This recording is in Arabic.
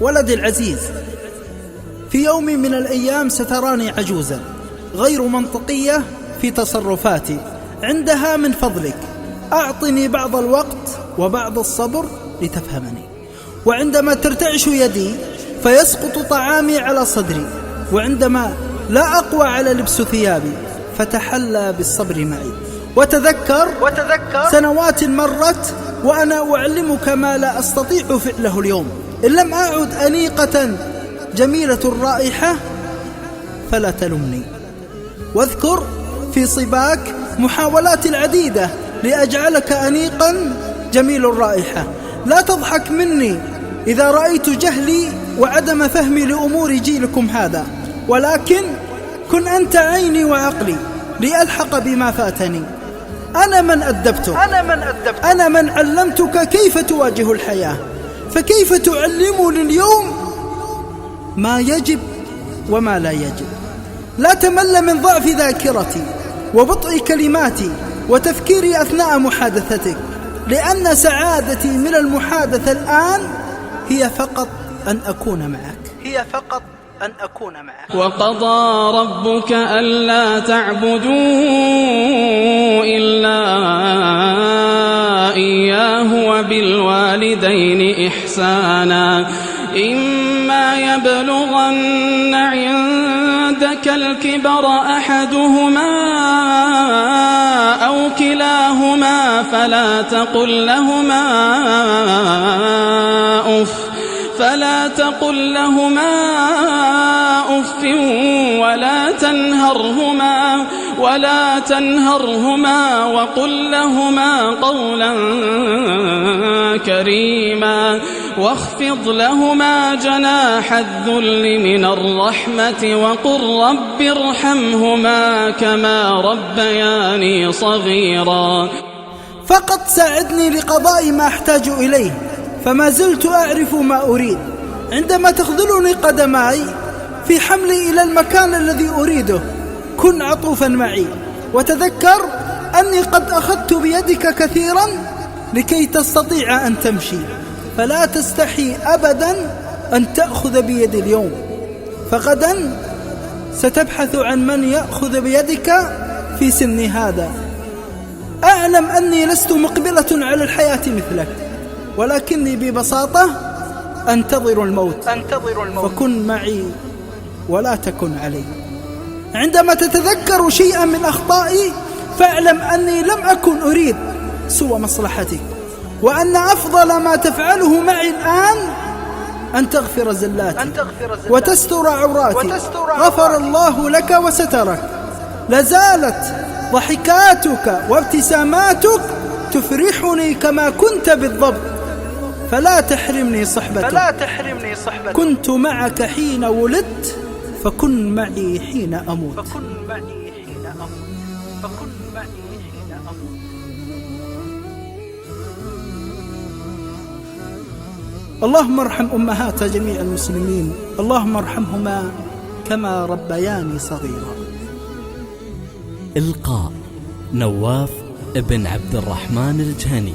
ولدي العزيز، في يوم من الأيام ستراني عجوزا غير منطقية في تصرفاتي. عندها من فضلك أعطني بعض الوقت وبعض الصبر لتفهمني. وعندما ترتعش يدي فيسقط طعامي على صدري، وعندما لا أقوى على لبس ثيابي فتحلى بالصبر معي. وتذكر سنوات مرت وأنا أعلمك ما لا أستطيع فعله اليوم. إن لم أعد أنيقة جميلة الرائحة فلا تلمني. واذكر في صباك محاولاتي العديدة لأجعلك أنيقا جميل الرائحة. لا تضحك مني إذا رأيت جهلي وعدم فهمي لأمور جيلكم هذا، ولكن كن أنت عيني وعقلي لألحق بما فاتني. أنا من أدبتك، أنا من علمتك كيف تواجه الحياة، فكيف تعلمني اليوم ما يجب وما لا يجب؟ لا تمل من ضعف ذاكرتي وبطء كلماتي وتفكيري أثناء محادثتك، لأن سعادتي من المحادثة الآن هي فقط أن أكون معك. وقضى ربك ألا تعبدوا إلا إياه وبالوالدين إحسانا. إما يبلغن عندك الكبر أحدهما أو كلاهما فلا تقل لهما أف ولا تنهرهما وقل لهما قولا كريما. واخفض لهما جناح الذل من الرحمة وقل رب ارحمهما كما ربياني صغيرا. فقط ساعدني لقضاء ما أحتاج إليه، فما زلت أعرف ما أريد. عندما تخذلني قدماي في حملي إلى المكان الذي أريده كن عطوفا معي، وتذكر أني قد أخذت بيدك كثيرا لكي تستطيع أن تمشي، فلا تستحي أبدا أن تأخذ بيدي اليوم، فغدا ستبحث عن من يأخذ بيدك في سن هذا. أعلم أني لست مقبلة على الحياة مثلك، ولكني ببساطة أنتظر الموت، فكن معي ولا تكن علي. عندما تتذكر شيئا من أخطائي فاعلم أني لم أكن أريد سوى مصلحتك، وأن أفضل ما تفعله معي الآن أن تغفر زلاتي وتستر عوراتي. غفر الله لك وسترك. لازالت ضحكاتك وابتساماتك تفرحني كما كنت بالضبط، فلا تحرمني صحبتك. كنت معك حين ولدت، فكن معي حين أموت. اللهم ارحم أمهات جميع المسلمين، اللهم ارحمهما كما ربياني صغيرا. إلقاء نواف ابن عبد الرحمن الجهني.